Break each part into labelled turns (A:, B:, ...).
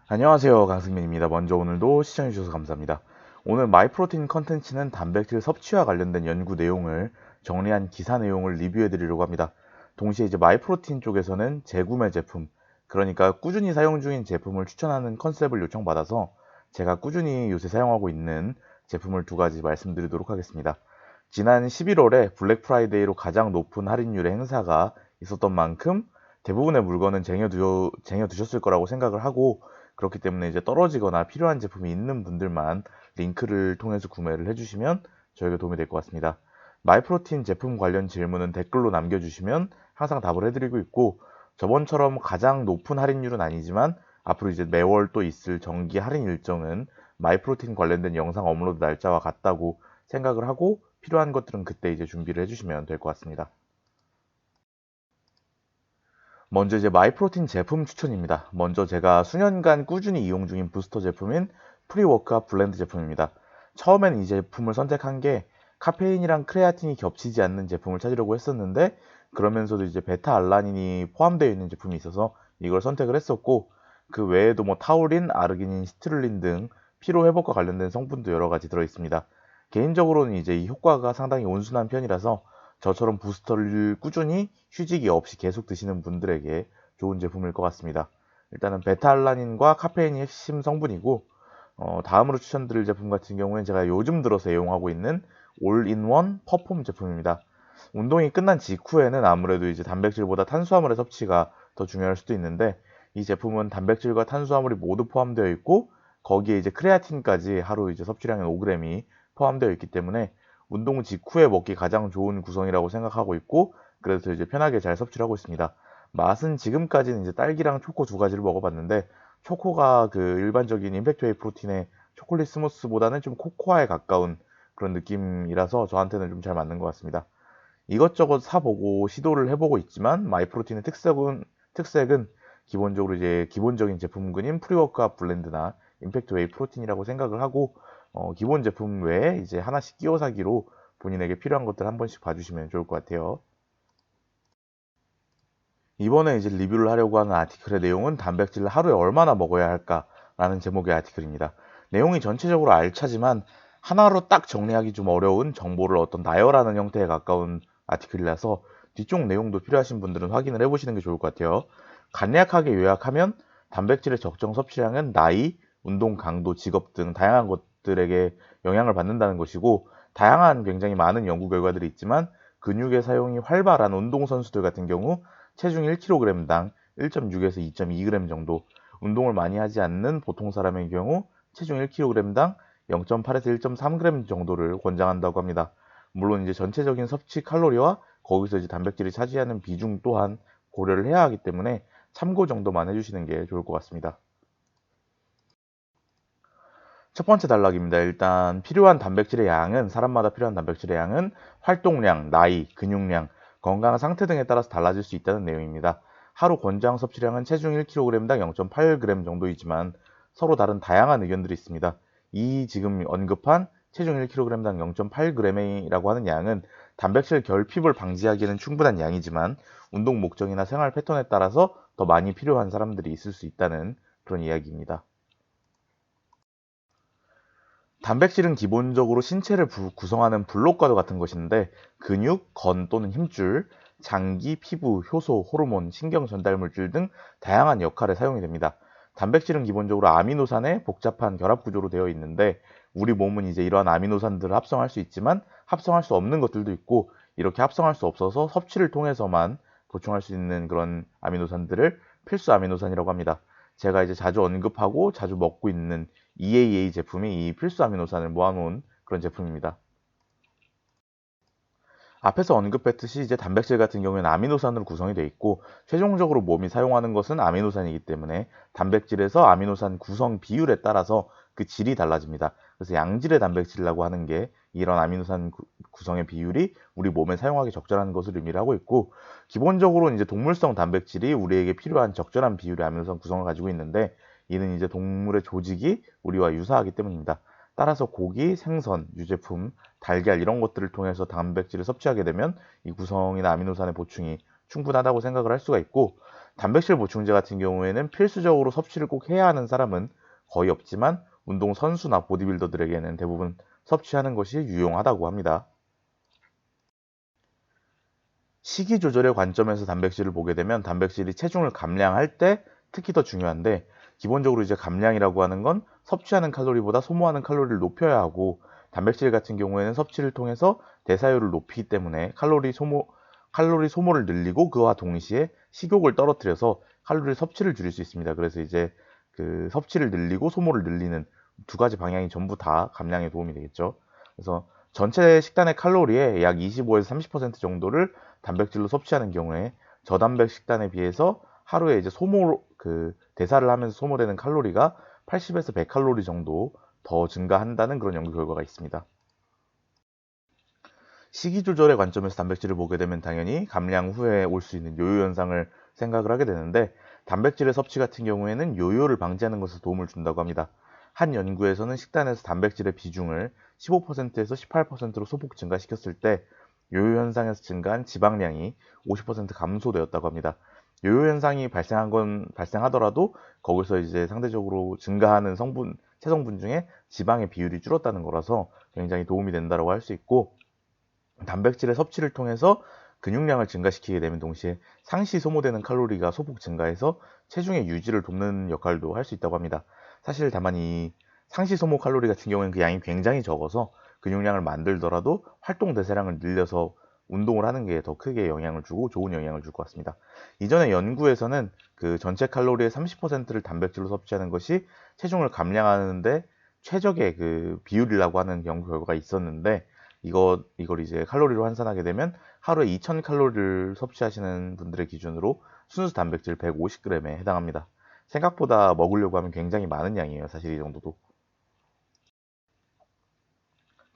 A: 안녕하세요. 강승민입니다. 먼저 오늘도 시청해주셔서 감사합니다. 오늘 마이프로틴 컨텐츠는 단백질 섭취와 관련된 연구 내용을 정리한 기사 내용을 리뷰해드리려고 합니다. 동시에 이제 마이프로틴 쪽에서는 재구매 제품, 그러니까 꾸준히 사용 중인 제품을 추천하는 컨셉을 요청받아서 제가 꾸준히 요새 사용하고 있는 제품을 두 가지 말씀드리도록 하겠습니다. 지난 11월에 블랙 프라이데이로 가장 높은 할인율의 행사가 있었던 만큼 대부분의 물건은 쟁여두셨을 거라고 생각을 하고, 그렇기 때문에 이제 떨어지거나 필요한 제품이 있는 분들만 링크를 통해서 구매를 해주시면 저에게 도움이 될 것 같습니다. 마이프로틴 제품 관련 질문은 댓글로 남겨주시면 항상 답을 해드리고 있고, 저번처럼 가장 높은 할인율은 아니지만 앞으로 이제 매월 또 있을 정기 할인 일정은 마이프로틴 관련된 영상 업로드 날짜와 같다고 생각을 하고, 필요한 것들은 그때 이제 준비를 해주시면 될 것 같습니다. 먼저 이제 마이프로틴 제품 추천입니다. 먼저 제가 수년간 꾸준히 이용 중인 부스터 제품인 프리워크아 블렌드 제품입니다. 처음엔 이 제품을 선택한 게 카페인이랑 크레아틴이 겹치지 않는 제품을 찾으려고 했었는데, 그러면서도 이제 베타알라닌이 포함되어 있는 제품이 있어서 이걸 선택을 했었고, 그 외에도 뭐 타우린, 아르기닌, 시트룰린 등 피로 회복과 관련된 성분도 여러 가지 들어 있습니다. 개인적으로는 이제 이 효과가 상당히 온순한 편이라서 저처럼 부스터를 꾸준히 휴지기 없이 계속 드시는 분들에게 좋은 제품일 것 같습니다. 일단은 베타알라닌과 카페인이 핵심 성분이고, 다음으로 추천드릴 제품 같은 경우는 제가 요즘 들어서 애용하고 있는 올인원 퍼폼 제품입니다. 운동이 끝난 직후에는 아무래도 이제 단백질보다 탄수화물의 섭취가 더 중요할 수도 있는데, 이 제품은 단백질과 탄수화물이 모두 포함되어 있고, 거기에 이제 크레아틴까지 하루 이제 섭취량의 5g이 포함되어 있기 때문에 운동 직후에 먹기 가장 좋은 구성이라고 생각하고 있고, 그래서 이제 편하게 잘 섭취를 하고 있습니다. 맛은 지금까지는 이제 딸기랑 초코 두 가지를 먹어봤는데, 초코가 그 일반적인 임팩트 웨이 프로틴의 초콜릿 스무스보다는 좀 코코아에 가까운 그런 느낌이라서 저한테는 좀 잘 맞는 것 같습니다. 이것저것 사보고 시도를 해보고 있지만 마이프로틴의 특색은 기본적으로 이제 기본적인 제품군인 프리워크아 블렌드나 임팩트 웨이 프로틴이라고 생각을 하고, 기본 제품 외에 이제 하나씩 끼워 사기로 본인에게 필요한 것들 한 번씩 봐주시면 좋을 것 같아요. 이번에 이제 리뷰를 하려고 하는 아티클의 내용은 단백질을 하루에 얼마나 먹어야 할까라는 제목의 아티클입니다. 내용이 전체적으로 알차지만 하나로 딱 정리하기 좀 어려운 정보를 어떤 나열하는 형태에 가까운 아티클이라서 뒤쪽 내용도 필요하신 분들은 확인을 해보시는 게 좋을 것 같아요. 간략하게 요약하면 단백질의 적정 섭취량은 나이, 운동 강도, 직업 등 다양한 것들에게 영향을 받는다는 것이고, 다양한 굉장히 많은 연구 결과들이 있지만 근육의 사용이 활발한 운동선수들 같은 경우 체중 1kg당 1.6에서 2.2g 정도, 운동을 많이 하지 않는 보통 사람의 경우 체중 1kg당 0.8에서 1.3g 정도를 권장한다고 합니다. 물론 이제 전체적인 섭취 칼로리와 거기서 이제 단백질이 차지하는 비중 또한 고려를 해야 하기 때문에 참고 정도만 해주시는 게 좋을 것 같습니다. 첫 번째 단락입니다. 일단 필요한 단백질의 양은, 사람마다 필요한 단백질의 양은 활동량, 나이, 근육량, 건강 상태 등에 따라서 달라질 수 있다는 내용입니다. 하루 권장 섭취량은 체중 1kg당 0.8g 정도이지만 서로 다른 다양한 의견들이 있습니다. 이 지금 언급한 체중 1kg당 0.8g이라고 하는 양은 단백질 결핍을 방지하기에는 충분한 양이지만 운동 목적이나 생활 패턴에 따라서 더 많이 필요한 사람들이 있을 수 있다는 그런 이야기입니다. 단백질은 기본적으로 신체를 구성하는 블록과도 같은 것인데, 근육, 건 또는 힘줄, 장기, 피부, 효소, 호르몬, 신경 전달물질 등 다양한 역할에 사용이 됩니다. 단백질은 기본적으로 아미노산의 복잡한 결합 구조로 되어 있는데, 우리 몸은 이제 이러한 아미노산들을 합성할 수 있지만 합성할 수 없는 것들도 있고, 이렇게 합성할 수 없어서 섭취를 통해서만 보충할 수 있는 그런 아미노산들을 필수 아미노산이라고 합니다. 제가 이제 자주 언급하고 자주 먹고 있는 EAA 제품이 이 필수 아미노산을 모아놓은 그런 제품입니다. 앞에서 언급했듯이 이제 단백질 같은 경우에는 아미노산으로 구성이 되어 있고, 최종적으로 몸이 사용하는 것은 아미노산이기 때문에 단백질에서 아미노산 구성 비율에 따라서 그 질이 달라집니다. 그래서 양질의 단백질이라고 하는 게 이런 아미노산 구성의 비율이 우리 몸에 사용하기 적절한 것을 의미를 하고 있고, 기본적으로 이제 동물성 단백질이 우리에게 필요한 적절한 비율의 아미노산 구성을 가지고 있는데, 이는 이제 동물의 조직이 우리와 유사하기 때문입니다. 따라서 고기, 생선, 유제품, 달걀 이런 것들을 통해서 단백질을 섭취하게 되면 이 구성이나 아미노산의 보충이 충분하다고 생각을 할 수가 있고, 단백질 보충제 같은 경우에는 필수적으로 섭취를 꼭 해야 하는 사람은 거의 없지만 운동 선수나 보디빌더들에게는 대부분 섭취하는 것이 유용하다고 합니다. 식이 조절의 관점에서 단백질을 보게 되면 단백질이 체중을 감량할 때 특히 더 중요한데, 기본적으로 이제 감량이라고 하는 건 섭취하는 칼로리보다 소모하는 칼로리를 높여야 하고, 단백질 같은 경우에는 섭취를 통해서 대사율을 높이기 때문에 칼로리 소모를 늘리고 그와 동시에 식욕을 떨어뜨려서 칼로리 섭취를 줄일 수 있습니다. 그래서 이제 그 섭취를 늘리고 소모를 늘리는 두 가지 방향이 전부 다 감량에 도움이 되겠죠. 그래서 전체 식단의 칼로리의 약 25에서 30% 정도를 단백질로 섭취하는 경우에 저단백 식단에 비해서 하루에 이제 대사를 하면서 소모되는 칼로리가 80에서 100칼로리 정도 더 증가한다는 그런 연구 결과가 있습니다. 식이 조절의 관점에서 단백질을 보게 되면 당연히 감량 후에 올 수 있는 요요 현상을 생각을 하게 되는데, 단백질의 섭취 같은 경우에는 요요를 방지하는 것에 도움을 준다고 합니다. 한 연구에서는 식단에서 단백질의 비중을 15%에서 18%로 소폭 증가시켰을 때 요요 현상에서 증가한 지방량이 50% 감소되었다고 합니다. 요요 현상이 발생하더라도 거기서 이제 상대적으로 증가하는 체성분 중에 지방의 비율이 줄었다는 거라서 굉장히 도움이 된다고 할 수 있고, 단백질의 섭취를 통해서 근육량을 증가시키게 되면 동시에 상시 소모되는 칼로리가 소폭 증가해서 체중의 유지를 돕는 역할도 할 수 있다고 합니다. 사실 다만 이 상시 소모 칼로리 같은 경우에는 그 양이 굉장히 적어서 근육량을 만들더라도 활동 대사량을 늘려서 운동을 하는 게 더 크게 영향을 주고 좋은 영향을 줄 것 같습니다. 이전에 연구에서는 그 전체 칼로리의 30%를 단백질로 섭취하는 것이 체중을 감량하는데 최적의 그 비율이라고 하는 연구 결과가 있었는데, 이걸 이제 칼로리로 환산하게 되면 하루에 2000칼로리를 섭취하시는 분들의 기준으로 순수 단백질 150g에 해당합니다. 생각보다 먹으려고 하면 굉장히 많은 양이에요. 사실 이 정도도.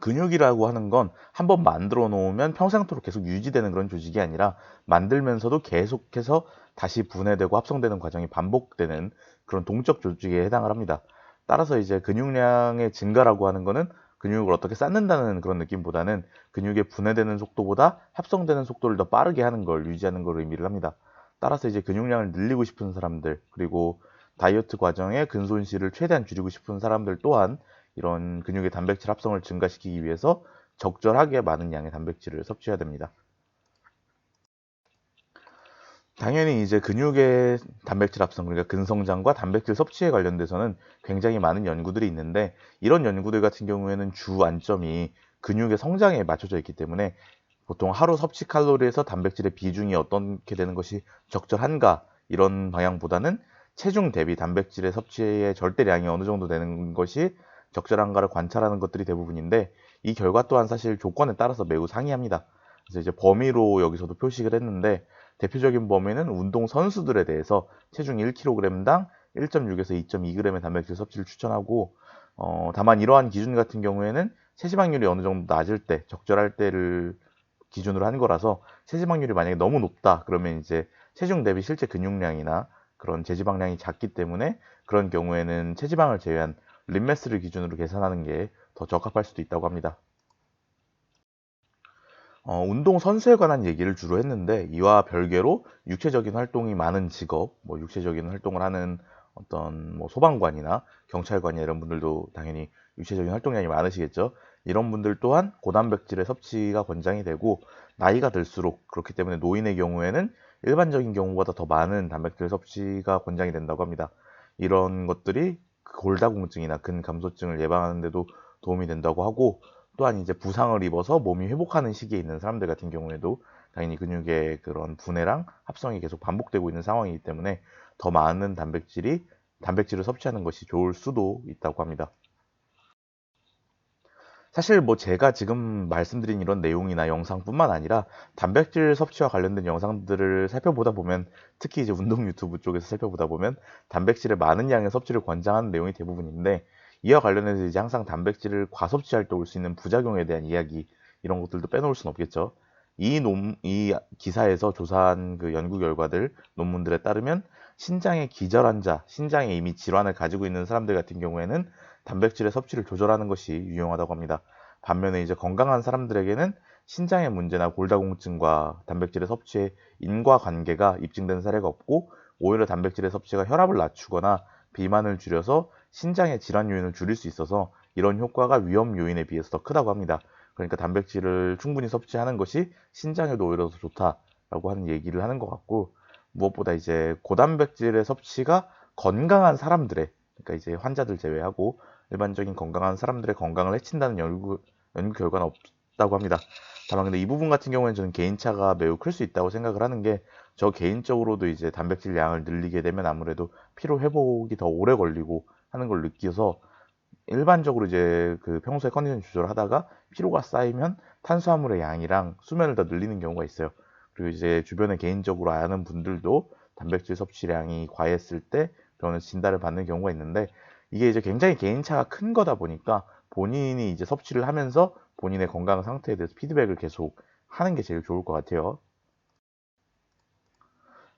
A: 근육이라고 하는 건 한번 만들어 놓으면 평생토록 계속 유지되는 그런 조직이 아니라, 만들면서도 계속해서 다시 분해되고 합성되는 과정이 반복되는 그런 동적 조직에 해당을 합니다. 따라서 이제 근육량의 증가라고 하는 거는 근육을 어떻게 쌓는다는 그런 느낌보다는 근육의 분해되는 속도보다 합성되는 속도를 더 빠르게 하는 걸 유지하는 걸 의미를 합니다. 따라서 이제 근육량을 늘리고 싶은 사람들, 그리고 다이어트 과정에 근손실을 최대한 줄이고 싶은 사람들 또한 이런 근육의 단백질 합성을 증가시키기 위해서 적절하게 많은 양의 단백질을 섭취해야 됩니다. 당연히 이제 근육의 단백질 합성, 그러니까 근성장과 단백질 섭취에 관련돼서는 굉장히 많은 연구들이 있는데, 이런 연구들 같은 경우에는 주 안점이 근육의 성장에 맞춰져 있기 때문에 보통 하루 섭취 칼로리에서 단백질의 비중이 어떻게 되는 것이 적절한가, 이런 방향보다는 체중 대비 단백질의 섭취의 절대량이 어느 정도 되는 것이 적절한가를 관찰하는 것들이 대부분인데, 이 결과 또한 사실 조건에 따라서 매우 상이합니다. 그래서 이제 범위로 여기서도 표식을 했는데, 대표적인 범위는 운동 선수들에 대해서 체중 1kg당 1.6에서 2.2g의 단백질 섭취를 추천하고, 다만 이러한 기준 같은 경우에는 체지방률이 어느 정도 낮을 때, 적절할 때를 기준으로 한 거라서, 체지방률이 만약에 너무 높다 그러면 이제 체중 대비 실제 근육량이나 그런 제지방량이 작기 때문에 그런 경우에는 체지방을 제외한 림매스를 기준으로 계산하는 게 더 적합할 수도 있다고 합니다. 운동 선수에 관한 얘기를 주로 했는데, 이와 별개로 육체적인 활동이 많은 직업, 육체적인 활동을 하는 어떤 소방관이나 경찰관이나 이런 분들도 당연히 육체적인 활동량이 많으시겠죠. 이런 분들 또한 고단백질의 섭취가 권장이 되고, 나이가 들수록 그렇기 때문에 노인의 경우에는 일반적인 경우보다 더 많은 단백질 섭취가 권장이 된다고 합니다. 이런 것들이 골다공증이나 근감소증을 예방하는 데도 도움이 된다고 하고, 또한 이제 부상을 입어서 몸이 회복하는 시기에 있는 사람들 같은 경우에도 당연히 근육의 그런 분해랑 합성이 계속 반복되고 있는 상황이기 때문에 더 많은 단백질을 섭취하는 것이 좋을 수도 있다고 합니다. 사실 제가 지금 말씀드린 이런 내용이나 영상뿐만 아니라 단백질 섭취와 관련된 영상들을 살펴보다 보면, 특히 이제 운동 유튜브 쪽에서 살펴보다 보면 단백질의 많은 양의 섭취를 권장하는 내용이 대부분인데, 이와 관련해서 이제 항상 단백질을 과섭취할 때 올 수 있는 부작용에 대한 이야기, 이런 것들도 빼놓을 수는 없겠죠. 이 기사에서 조사한 그 연구 결과들, 논문들에 따르면 신장의 기저환자, 신장에 이미 질환을 가지고 있는 사람들 같은 경우에는 단백질의 섭취를 조절하는 것이 유용하다고 합니다. 반면에 이제 건강한 사람들에게는 신장의 문제나 골다공증과 단백질의 섭취의 인과관계가 입증된 사례가 없고, 오히려 단백질의 섭취가 혈압을 낮추거나 비만을 줄여서 신장의 질환 요인을 줄일 수 있어서 이런 효과가 위험 요인에 비해서 더 크다고 합니다. 그러니까 단백질을 충분히 섭취하는 것이 신장에도 오히려 더 좋다라고 하는 얘기를 하는 것 같고, 무엇보다 이제 고단백질의 섭취가 건강한 사람들의, 그러니까 이제 환자들 제외하고 일반적인 건강한 사람들의 건강을 해친다는 연구 결과는 없다고 합니다. 다만 근데 이 부분 같은 경우에는 저는 개인차가 매우 클 수 있다고 생각을 하는 게, 저 개인적으로도 이제 단백질 양을 늘리게 되면 아무래도 피로 회복이 더 오래 걸리고 하는 걸 느껴서, 일반적으로 이제 그 평소에 컨디션 조절을 하다가 피로가 쌓이면 탄수화물의 양이랑 수면을 더 늘리는 경우가 있어요. 그리고 이제 주변에 개인적으로 아는 분들도 단백질 섭취량이 과했을 때 병원에서 진단을 받는 경우가 있는데, 이게 이제 굉장히 개인차가 큰 거다 보니까 본인이 이제 섭취를 하면서 본인의 건강 상태에 대해서 피드백을 계속 하는 게 제일 좋을 것 같아요.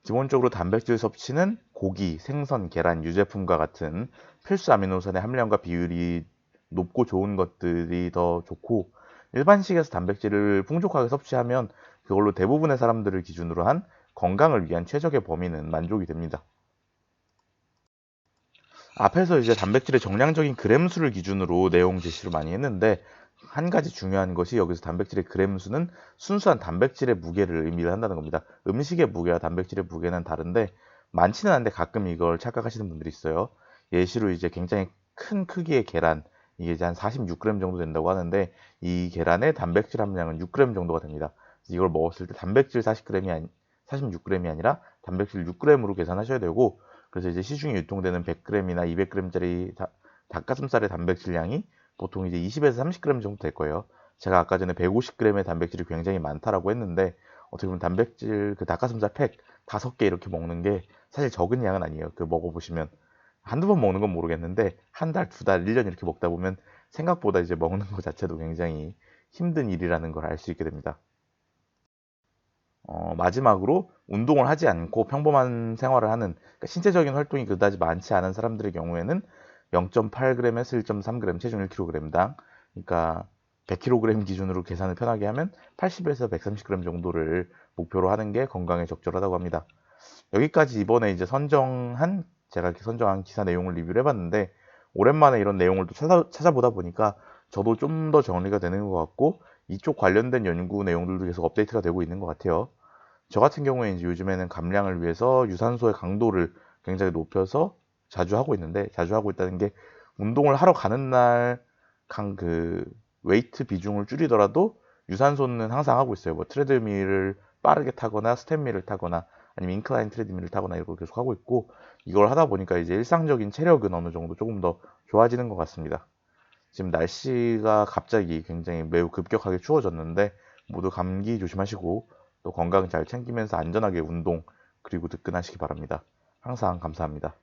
A: 기본적으로 단백질 섭취는 고기, 생선, 계란, 유제품과 같은 필수 아미노산의 함량과 비율이 높고 좋은 것들이 더 좋고, 일반식에서 단백질을 풍족하게 섭취하면 그걸로 대부분의 사람들을 기준으로 한 건강을 위한 최적의 범위는 만족이 됩니다. 앞에서 이제 단백질의 정량적인 그램 수를 기준으로 내용 제시를 많이 했는데, 한 가지 중요한 것이 여기서 단백질의 그램 수는 순수한 단백질의 무게를 의미를 한다는 겁니다. 음식의 무게와 단백질의 무게는 다른데, 많지는 않은데 가끔 이걸 착각하시는 분들이 있어요. 예시로 이제 굉장히 큰 크기의 계란, 이게 이제 한 46g 정도 된다고 하는데, 이 계란의 단백질 함량은 6g 정도가 됩니다. 이걸 먹었을 때 단백질 46g이 아니라 단백질 6g으로 계산하셔야 되고, 그래서 이제 시중에 유통되는 100g이나 200g짜리 닭가슴살의 단백질량이 보통 이제 20에서 30g 정도 될 거예요. 제가 아까 전에 150g의 단백질이 굉장히 많다라고 했는데, 어떻게 보면 단백질 그 닭가슴살 팩 5개 이렇게 먹는 게 사실 적은 양은 아니에요. 그 먹어보시면 한두 번 먹는 건 모르겠는데, 한 달, 두 달, 1년 이렇게 먹다 보면 생각보다 이제 먹는 것 자체도 굉장히 힘든 일이라는 걸 알 수 있게 됩니다. 마지막으로 운동을 하지 않고 평범한 생활을 하는, 그러니까 신체적인 활동이 그다지 많지 않은 사람들의 경우에는 0.8g에서 1.3g, 체중 1kg당, 그러니까 100kg 기준으로 계산을 편하게 하면 80에서 130g 정도를 목표로 하는 게 건강에 적절하다고 합니다. 여기까지 이번에 이제 제가 이렇게 선정한 기사 내용을 리뷰를 해봤는데, 오랜만에 이런 내용을 또 찾아보다 보니까 저도 좀 더 정리가 되는 것 같고, 이쪽 관련된 연구 내용들도 계속 업데이트가 되고 있는 것 같아요. 저 같은 경우에 이제 요즘에는 감량을 위해서 유산소의 강도를 굉장히 높여서 자주 하고 있다는 게, 운동을 하러 가는 날 그 웨이트 비중을 줄이더라도 유산소는 항상 하고 있어요. 뭐 트레드밀을 빠르게 타거나 스텝밀을 타거나 아니면 인클라인 트레드밀을 타거나 이걸 계속 하고 있고, 이걸 하다 보니까 이제 일상적인 체력은 어느 정도 조금 더 좋아지는 것 같습니다. 지금 날씨가 갑자기 굉장히 매우 급격하게 추워졌는데, 모두 감기 조심하시고 또 건강 잘 챙기면서 안전하게 운동 그리고 득근하시기 바랍니다. 항상 감사합니다.